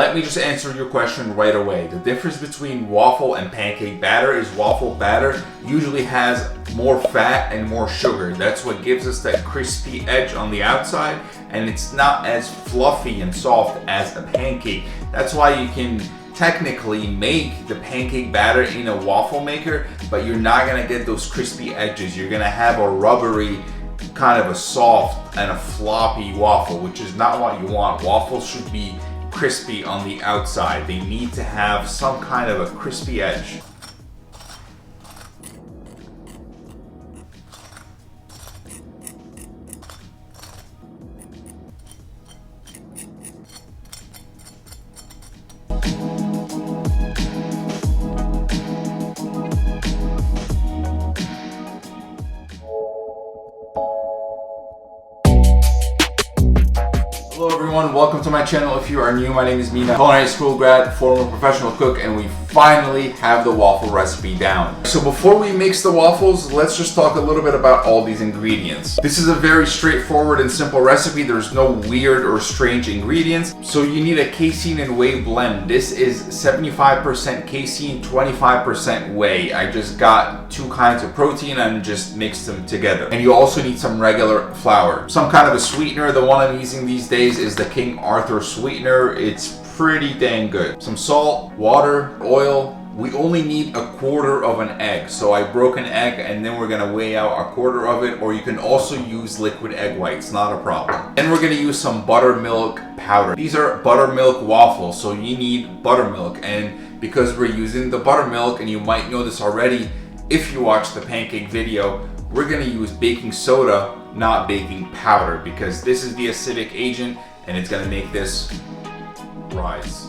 Let me just answer your question right away. The difference between waffle and pancake batter is waffle batter usually has more fat and more sugar. That's what gives us that crispy edge on the outside, and it's not as fluffy and soft as a pancake. That's why you can technically make the pancake batter in a waffle maker, but you're not gonna get those crispy edges. You're gonna have a rubbery, kind of a soft and a floppy waffle, which is not what you want. Waffles should be crispy on the outside. They need to have some kind of a crispy edge. Hello everyone, welcome to my channel. If you are new, my name is Mina, culinary school grad, former professional cook, and we finally have the waffle recipe down. So before we mix the waffles, let's just talk a little bit about all these ingredients. This is a very straightforward and simple recipe. There's no weird or strange ingredients. So you need a casein and whey blend. This is 75% casein, 25% whey. I just got two kinds of protein and just mixed them together. And you also need some regular flour. Some kind of a sweetener. The one I'm using these days is the King Arthur sweetener. It's pretty dang good. Some salt, water, oil. We only need a quarter of an egg. So I broke an egg and then we're gonna weigh out a quarter of it, or you can also use liquid egg whites, not a problem. Then we're gonna use some buttermilk powder. These are buttermilk waffles, so you need buttermilk. And because we're using the buttermilk, and you might know this already if you watch the pancake video, we're gonna use baking soda, not baking powder, because this is the acidic agent and it's gonna make this rise.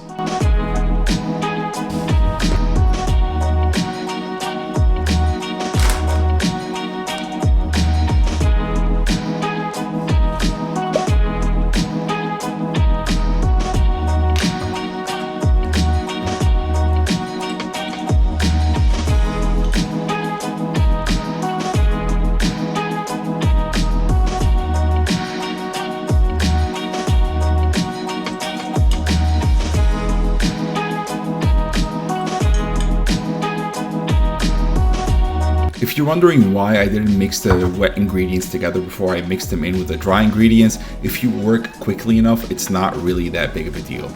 If you're wondering why I didn't mix the wet ingredients together before I mixed them in with the dry ingredients, if you work quickly enough, it's not really that big of a deal.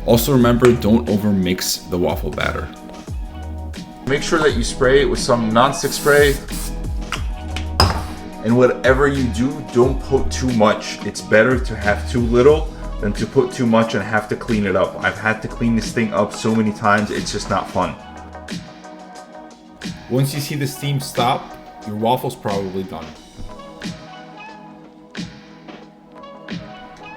Also remember, don't over mix the waffle batter. Make sure that you spray it with some non-stick spray. And whatever you do, don't put too much. It's better to have too little than to put too much and have to clean it up. I've had to clean this thing up so many times, it's just not fun. Once you see the steam stop, your waffle's probably done.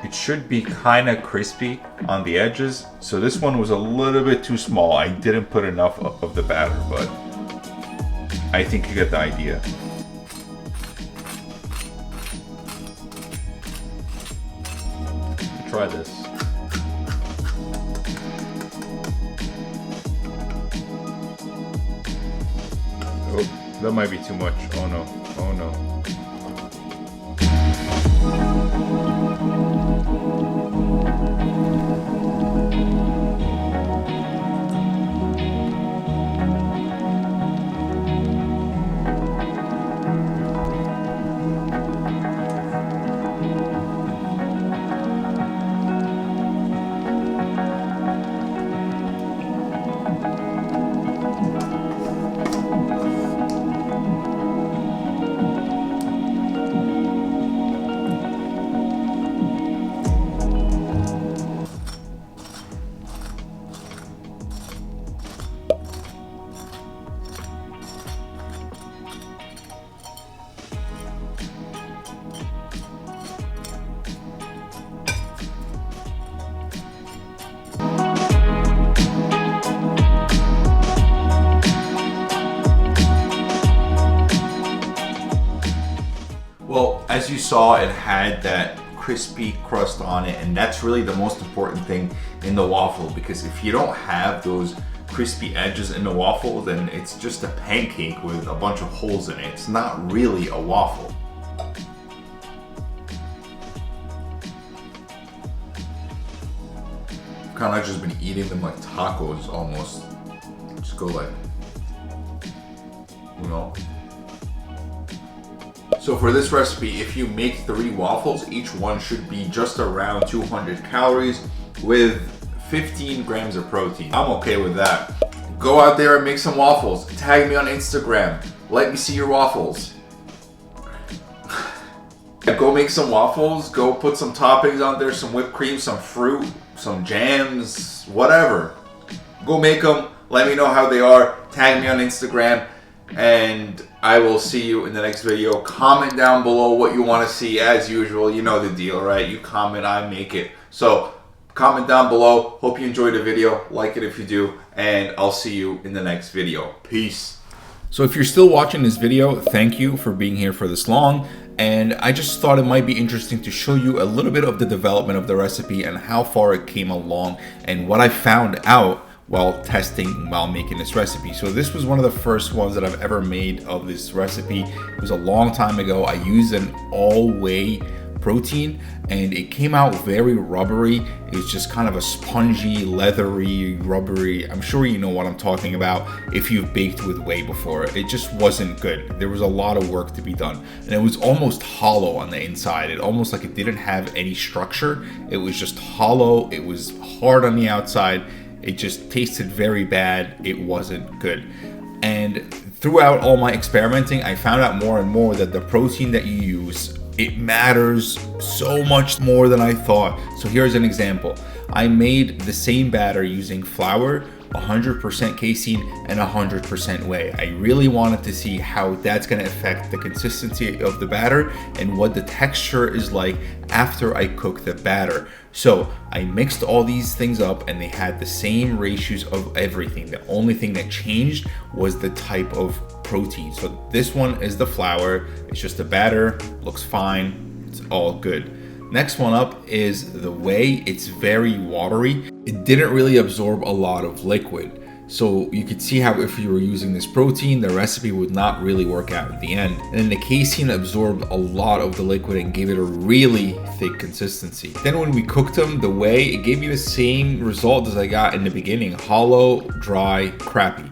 It should be kind of crispy on the edges, so this one was a little bit too small. I didn't put enough of the batter, but I think you get the idea. Try this. Oh, that might be too much. Oh no. Oh no. Well, as you saw, it had that crispy crust on it, and that's really the most important thing in the waffle, because if you don't have those crispy edges in the waffle, then it's just a pancake with a bunch of holes in it. It's not really a waffle. kind of just been eating them like tacos almost. Just go like, you know. So for this recipe, if you make 3 waffles, each one should be just around 200 calories with 15 grams of protein. I'm okay with that. Go out there and make some waffles. Tag me on Instagram. Let me see your waffles. Go make some waffles. Go put some toppings on there, some whipped cream, some fruit, some jams, whatever. Go make them. Let me know how they are. Tag me on Instagram. And I will see you in the next video. Comment down below what you want to see as usual. You know the deal, right? You comment, I make it. So comment down below. Hope you enjoyed the video. Like it if you do. And I'll see you in the next video. Peace. So if you're still watching this video, thank you for being here for this long. And I just thought it might be interesting to show you a little bit of the development of the recipe and how far it came along and what I found out while testing, while making this recipe. So this was one of the first ones that I've ever made of this recipe. It was a long time ago. I used an all whey protein and it came out very rubbery. It was just kind of a spongy, leathery, rubbery. I'm sure you know what I'm talking about if you've baked with whey before. It just wasn't good. There was a lot of work to be done. And it was almost hollow on the inside. It almost like it didn't have any structure. It was just hollow. It was hard on the outside. It just tasted very bad. It wasn't good. And throughout all my experimenting, I found out more and more that the protein that you use, it matters so much more than I thought. So here's an example. I made the same batter using flour, 100% casein, and 100% whey. I really wanted to see how that's going to affect the consistency of the batter and what the texture is like after I cook the batter. So I mixed all these things up and they had the same ratios of everything. The only thing that changed was the type of protein. So this one is the flour. It's just the batter, looks fine. It's all good. Next one up is the whey. It's very watery. It didn't really absorb a lot of liquid. So you could see how if you were using this protein, the recipe would not really work out at the end. And then the casein absorbed a lot of the liquid and gave it a really thick consistency. Then when we cooked them, the whey, it gave me the same result as I got in the beginning. Hollow, dry, crappy.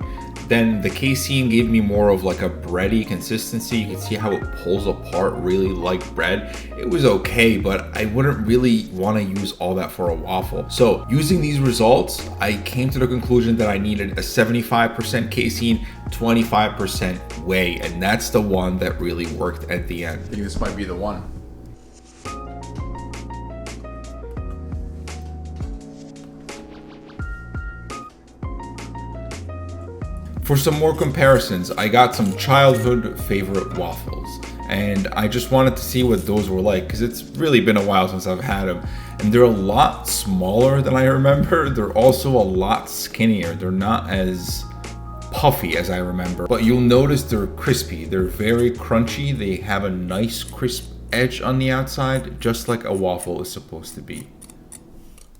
Then the casein gave me more of like a bready consistency. You can see how it pulls apart really like bread. It was okay, but I wouldn't really want to use all that for a waffle. So using these results, I came to the conclusion that I needed a 75% casein, 25% whey, and that's the one that really worked at the end. I think this might be the one. For some more comparisons, I got some childhood favorite waffles and I just wanted to see what those were like because it's really been a while since I've had them. And they're a lot smaller than I remember. They're also a lot skinnier. They're not as puffy as I remember, but you'll notice they're crispy. They're very crunchy. They have a nice crisp edge on the outside, just like a waffle is supposed to be.